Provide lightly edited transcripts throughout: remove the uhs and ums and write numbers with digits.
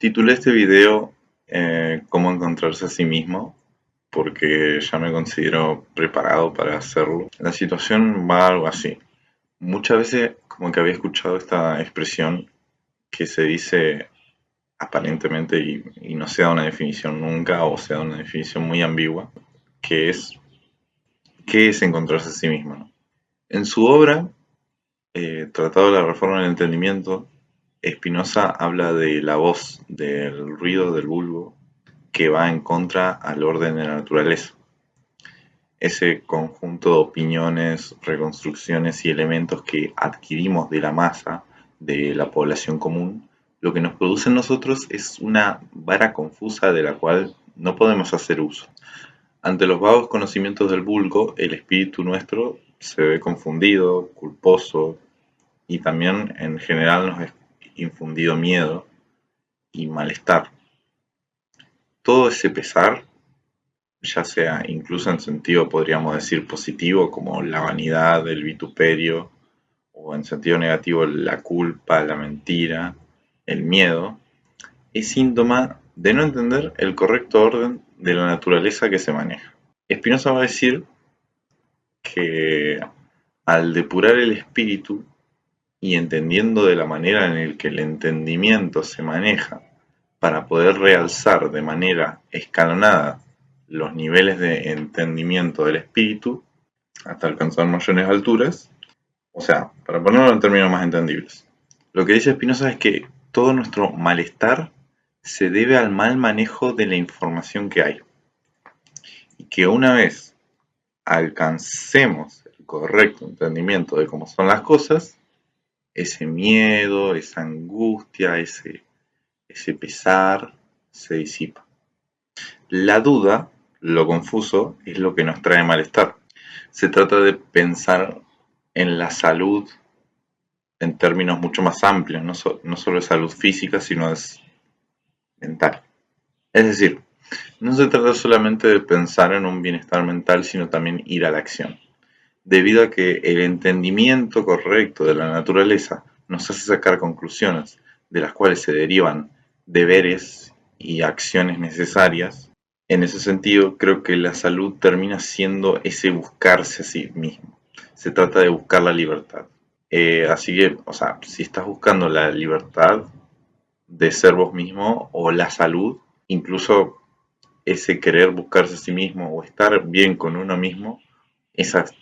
Titulé este video Cómo encontrarse a sí mismo, porque ya me considero preparado para hacerlo. La situación va algo así. Muchas veces como que había escuchado esta expresión que se dice aparentemente y no se da una definición nunca o se da una definición muy ambigua, que es ¿qué es encontrarse a sí mismo? ¿No? En su obra, Tratado de la Reforma del Entendimiento, Spinoza habla de la voz, del ruido del vulgo que va en contra al orden de la naturaleza. Ese conjunto de opiniones, reconstrucciones y elementos que adquirimos de la masa, de la población común, lo que nos produce en nosotros es una vara confusa de la cual no podemos hacer uso. Ante los vagos conocimientos del vulgo, el espíritu nuestro se ve confundido, culposo y también en general nos es infundido miedo y malestar. Todo ese pesar, ya sea incluso en sentido podríamos decir positivo como la vanidad, el vituperio, o en sentido negativo la culpa, la mentira, el miedo, es síntoma de no entender el correcto orden de la naturaleza que se maneja. Spinoza va a decir que al depurar el espíritu y entendiendo de la manera en la que el entendimiento se maneja para poder realzar de manera escalonada los niveles de entendimiento del espíritu hasta alcanzar mayores alturas, o sea, para ponerlo en términos más entendibles. Lo que dice Spinoza es que todo nuestro malestar se debe al mal manejo de la información que hay. Y que una vez alcancemos el correcto entendimiento de cómo son las cosas, ese miedo, esa angustia, ese pesar se disipa. La duda, lo confuso, es lo que nos trae malestar. Se trata de pensar en la salud en términos mucho más amplios, no solo de salud física, sino es mental. Es decir, no se trata solamente de pensar en un bienestar mental, sino también ir a la acción, debido a que el entendimiento correcto de la naturaleza nos hace sacar conclusiones, de las cuales se derivan deberes y acciones necesarias. En ese sentido, creo que la salud termina siendo ese buscarse a sí mismo. Se trata de buscar la libertad. Así que, o sea, si estás buscando la libertad de ser vos mismo o la salud, incluso ese querer buscarse a sí mismo o estar bien con uno mismo, esas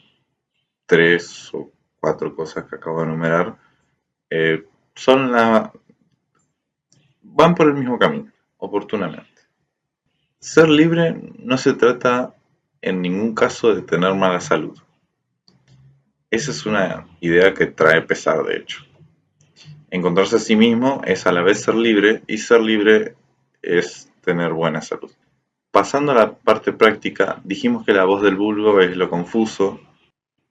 tres o cuatro cosas que acabo de enumerar, son van por el mismo camino, oportunamente. Ser libre no se trata en ningún caso de tener mala salud. Esa es una idea que trae pesar, de hecho. Encontrarse a sí mismo es a la vez ser libre y ser libre es tener buena salud. Pasando a la parte práctica, dijimos que la voz del vulgo es lo confuso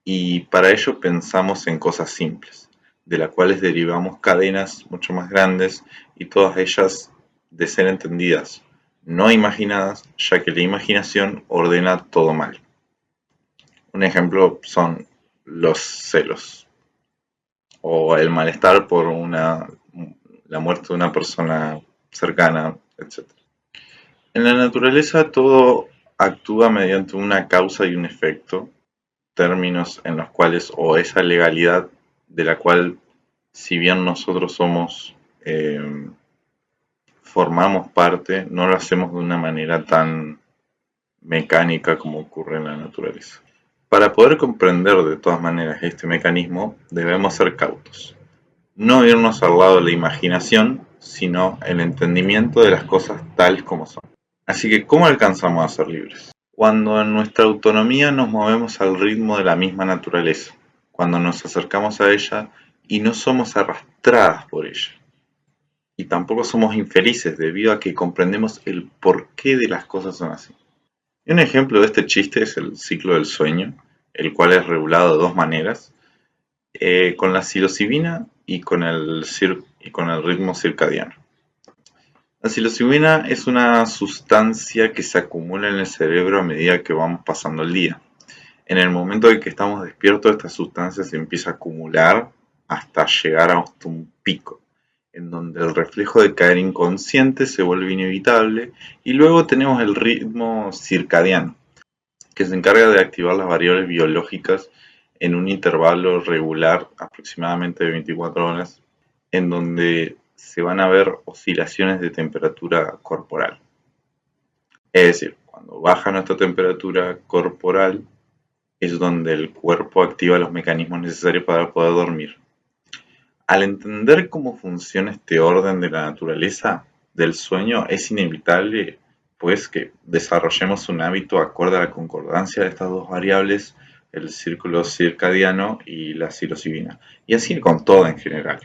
y para ello pensamos en cosas simples, de las cuales derivamos cadenas mucho más grandes y todas ellas de ser entendidas, no imaginadas, ya que la imaginación ordena todo mal. Un ejemplo son los celos o el malestar por la muerte de una persona cercana, etc. En la naturaleza todo actúa mediante una causa y un efecto, términos en los cuales o esa legalidad de la cual si bien nosotros formamos parte, no lo hacemos de una manera tan mecánica como ocurre en la naturaleza. Para poder comprender de todas maneras este mecanismo, debemos ser cautos. No irnos al lado de la imaginación, sino el entendimiento de las cosas tales como son. Así que, ¿cómo alcanzamos a ser libres? Cuando en nuestra autonomía nos movemos al ritmo de la misma naturaleza, cuando nos acercamos a ella y no somos arrastradas por ella. Y tampoco somos infelices debido a que comprendemos el porqué de las cosas son así. Y un ejemplo de este chiste es el ciclo del sueño, el cual es regulado de dos maneras, con la psilocibina y con el ritmo circadiano. La psilocibina es una sustancia que se acumula en el cerebro a medida que vamos pasando el día. En el momento en que estamos despiertos, esta sustancia se empieza a acumular hasta llegar hasta un pico. en donde el reflejo de caer inconsciente se vuelve inevitable, y luego tenemos el ritmo circadiano, que se encarga de activar las variables biológicas en un intervalo regular, aproximadamente de 24 horas, en donde se van a ver oscilaciones de temperatura corporal. Es decir, cuando baja nuestra temperatura corporal es donde el cuerpo activa los mecanismos necesarios para poder dormir. Al entender cómo funciona este orden de la naturaleza del sueño, es inevitable pues que desarrollemos un hábito acorde a la concordancia de estas dos variables, el círculo circadiano y la psilocibina, y así con todo en general.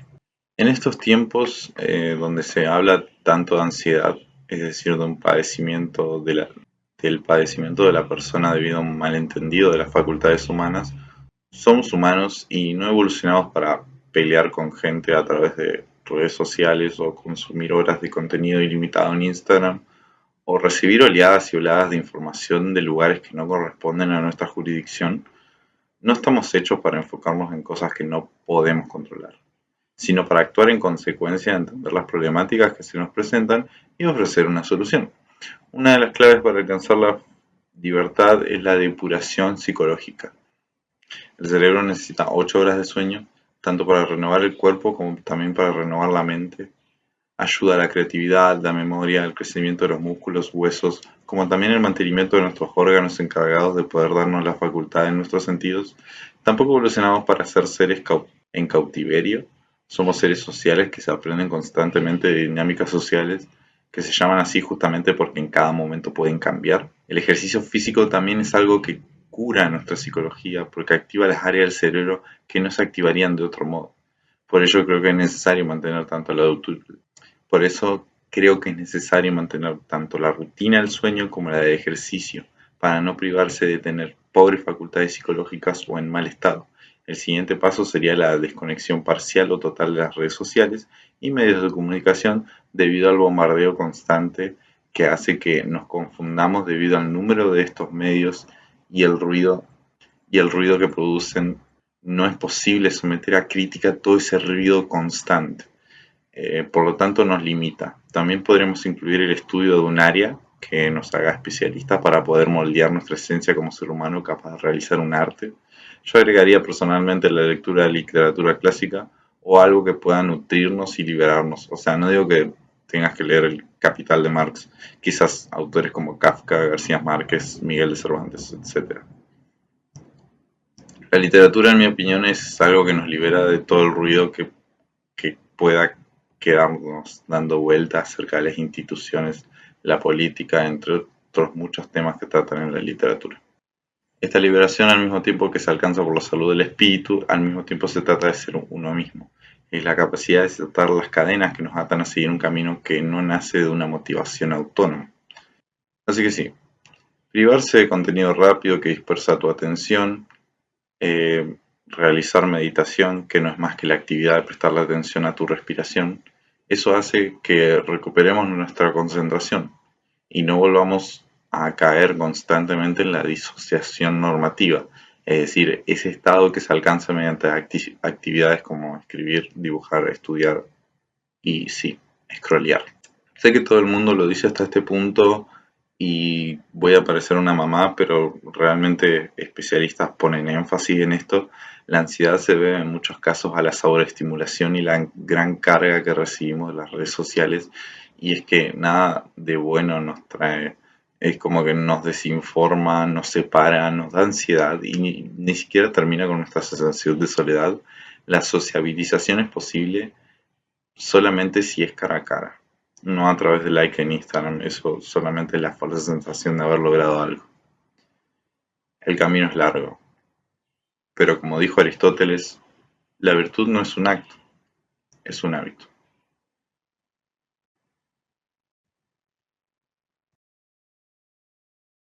En estos tiempos donde se habla tanto de ansiedad, es decir, de un padecimiento del padecimiento de la persona debido a un malentendido de las facultades humanas, somos humanos y no evolucionamos para pelear con gente a través de redes sociales o consumir horas de contenido ilimitado en Instagram o recibir oleadas y oleadas de información de lugares que no corresponden a nuestra jurisdicción. No estamos hechos para enfocarnos en cosas que no podemos controlar, sino para actuar en consecuencia, entender las problemáticas que se nos presentan y ofrecer una solución. Una de las claves para alcanzar la libertad es la depuración psicológica. El cerebro necesita 8 horas de sueño, tanto para renovar el cuerpo como también para renovar la mente. Ayuda a la creatividad, la memoria, el crecimiento de los músculos, huesos, como también el mantenimiento de nuestros órganos encargados de poder darnos la facultad en nuestros sentidos. Tampoco evolucionamos para ser seres en cautiverio. Somos seres sociales que se aprenden constantemente de dinámicas sociales que se llaman así justamente porque en cada momento pueden cambiar. El ejercicio físico también es algo que cura nuestra psicología porque activa las áreas del cerebro que no se activarían de otro modo. Por ello creo que es necesario mantener tanto la por eso creo que es necesario mantener tanto la rutina del sueño como la de ejercicio, para no privarse de tener pobres facultades psicológicas o en mal estado. El siguiente paso sería la desconexión parcial o total de las redes sociales y medios de comunicación debido al bombardeo constante que hace que nos confundamos debido al número de estos medios y el ruido que producen. No es posible someter a crítica todo ese ruido constante. Por lo tanto nos limita. También podremos incluir el estudio de un área que nos haga especialistas para poder moldear nuestra esencia como ser humano capaz de realizar un arte. Yo agregaría personalmente la lectura de literatura clásica o algo que pueda nutrirnos y liberarnos. O sea, no digo que tengas que leer El Capital de Marx, quizás autores como Kafka, García Márquez, Miguel de Cervantes, etc. La literatura, en mi opinión, es algo que nos libera de todo el ruido que pueda quedarnos dando vueltas acerca de las instituciones, la política, entre otros muchos temas que tratan en la literatura. Esta liberación, al mismo tiempo que se alcanza por la salud del espíritu, al mismo tiempo se trata de ser uno mismo. Es la capacidad de desatar las cadenas que nos atan a seguir un camino que no nace de una motivación autónoma. Así que sí, privarse de contenido rápido que dispersa tu atención, realizar meditación, que no es más que la actividad de prestarle atención a tu respiración, eso hace que recuperemos nuestra concentración y no volvamos a caer constantemente en la disociación normativa, es decir, ese estado que se alcanza mediante actividades como escribir, dibujar, estudiar y sí, scrollear. Sé que todo el mundo lo dice hasta este punto y voy a parecer una mamá, pero realmente especialistas ponen énfasis en esto. La ansiedad se debe en muchos casos a la sobreestimulación y la gran carga que recibimos de las redes sociales, y es que nada de bueno nos trae. Es como que nos desinforma, nos separa, nos da ansiedad y ni siquiera termina con nuestra sensación de soledad. La sociabilización es posible solamente si es cara a cara, no a través de like en Instagram. Eso solamente es la falsa sensación de haber logrado algo. El camino es largo, pero como dijo Aristóteles, la virtud no es un acto, es un hábito.